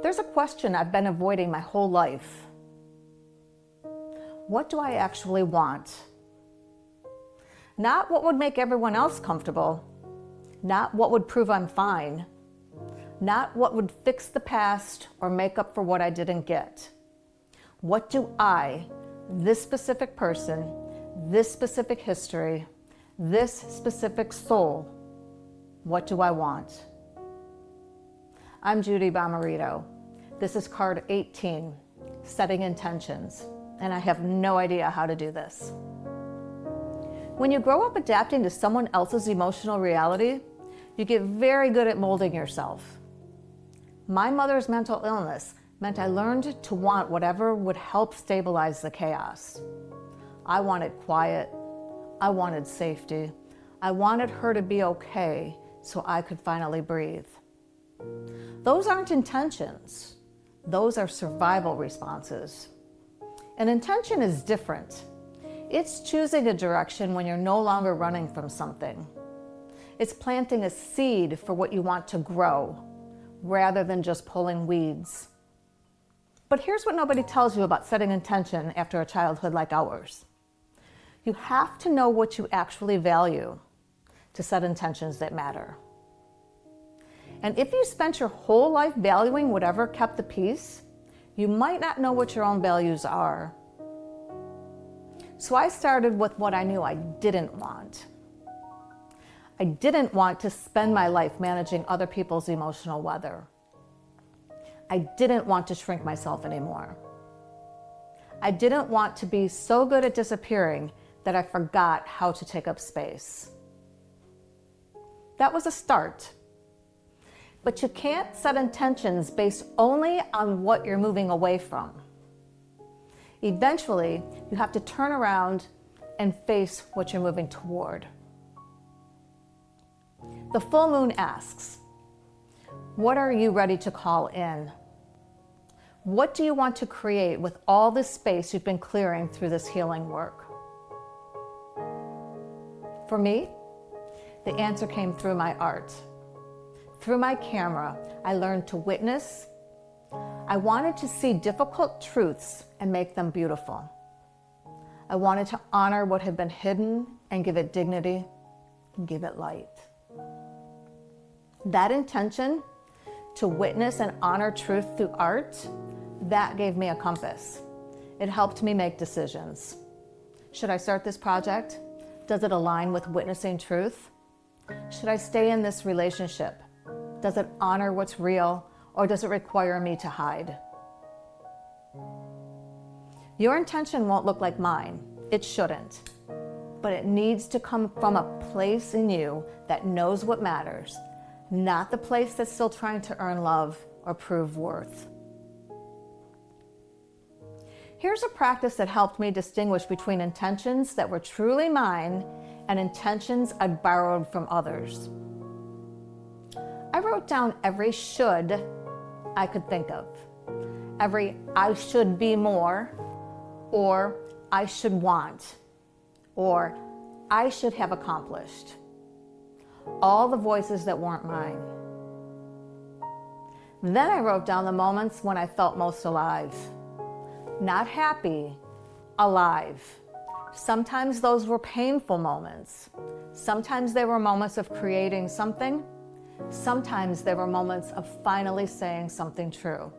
There's a question I've been avoiding my whole life. What do I actually want? Not what would make everyone else comfortable, not what would prove I'm fine, not what would fix the past or make up for what I didn't get. What do I, this specific person, this specific history, this specific soul, what do I want? I'm Judi Bommarito. This is card 18, Setting Intentions, and I have no idea how to do this. When you grow up adapting to someone else's emotional reality, you get very good at molding yourself. My mother's mental illness meant I learned to want whatever would help stabilize the chaos. I wanted quiet. I wanted safety. I wanted her to be okay so I could finally breathe. Those aren't intentions. Those are survival responses. An intention is different. It's choosing a direction when you're no longer running from something. It's planting a seed for what you want to grow, rather than just pulling weeds. But here's what nobody tells you about setting intention after a childhood like ours. You have to know what you actually value to set intentions that matter. And if you spent your whole life valuing whatever kept the peace, you might not know what your own values are. So I started with what I knew I didn't want. I didn't want to spend my life managing other people's emotional weather. I didn't want to shrink myself anymore. I didn't want to be so good at disappearing that I forgot how to take up space. That was a start. But you can't set intentions based only on what you're moving away from. Eventually, you have to turn around and face what you're moving toward. The full moon asks, what are you ready to call in? What do you want to create with all this space you've been clearing through this healing work? For me, the answer came through my art. Through my camera, I learned to witness. I wanted to see difficult truths and make them beautiful. I wanted to honor what had been hidden and give it dignity and give it light. That intention to witness and honor truth through art, that gave me a compass. It helped me make decisions. Should I start this project? Does it align with witnessing truth? Should I stay in this relationship? Does it honor what's real, or does it require me to hide? Your intention won't look like mine. It shouldn't. But it needs to come from a place in you that knows what matters, not the place that's still trying to earn love or prove worth. Here's a practice that helped me distinguish between intentions that were truly mine and intentions I'd borrowed from others. I wrote down every should I could think of, every I should be more, or I should want, or I should have accomplished. All the voices that weren't mine. Then I wrote down the moments when I felt most alive. Not happy, alive. Sometimes those were painful moments. Sometimes they were moments of creating something. Sometimes there were moments of finally saying something true.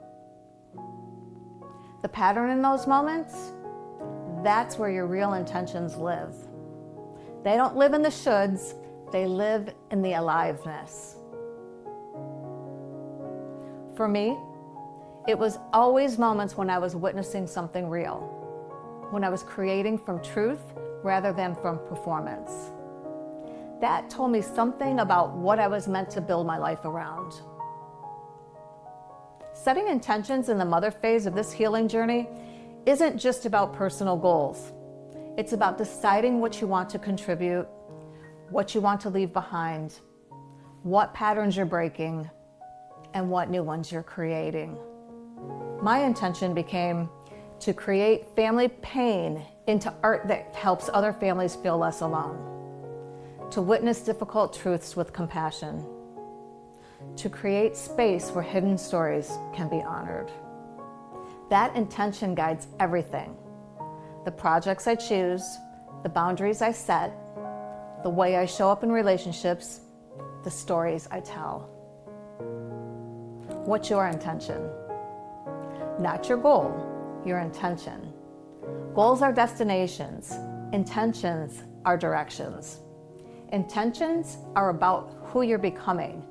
The pattern in those moments, that's where your real intentions live. They don't live in the shoulds, they live in the aliveness. For me, it was always moments when I was witnessing something real, when I was creating from truth rather than from performance. That told me something about what I was meant to build my life around. Setting intentions in the mother phase of this healing journey isn't just about personal goals. It's about deciding what you want to contribute, what you want to leave behind, what patterns you're breaking, and what new ones you're creating. My intention became to create family pain into art that helps other families feel less alone. To witness difficult truths with compassion, to create space where hidden stories can be honored. That intention guides everything. The projects I choose, the boundaries I set, the way I show up in relationships, the stories I tell. What's your intention? Not your goal, your intention. Goals are destinations. Intentions are directions. Intentions are about who you're becoming,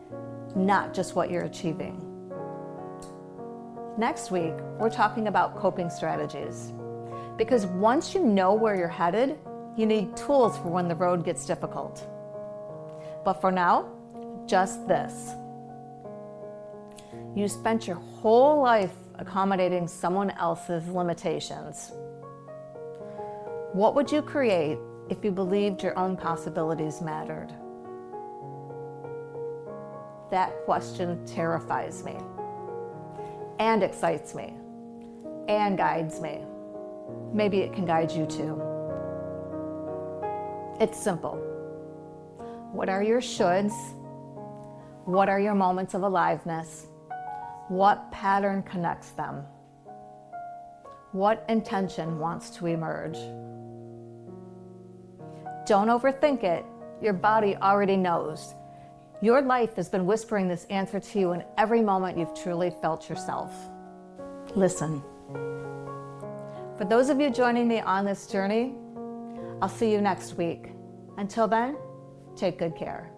not just what you're achieving. Next week, we're talking about coping strategies. Because once you know where you're headed, you need tools for when the road gets difficult. But for now, just this. You spent your whole life accommodating someone else's limitations. What would you create if you believed your own possibilities mattered? That question terrifies me, and excites me, and guides me. Maybe it can guide you too. It's simple. What are your shoulds? What are your moments of aliveness? What pattern connects them? What intention wants to emerge? Don't overthink it. Your body already knows. Your life has been whispering this answer to you in every moment you've truly felt yourself. Listen. For those of you joining me on this journey, I'll see you next week. Until then, take good care.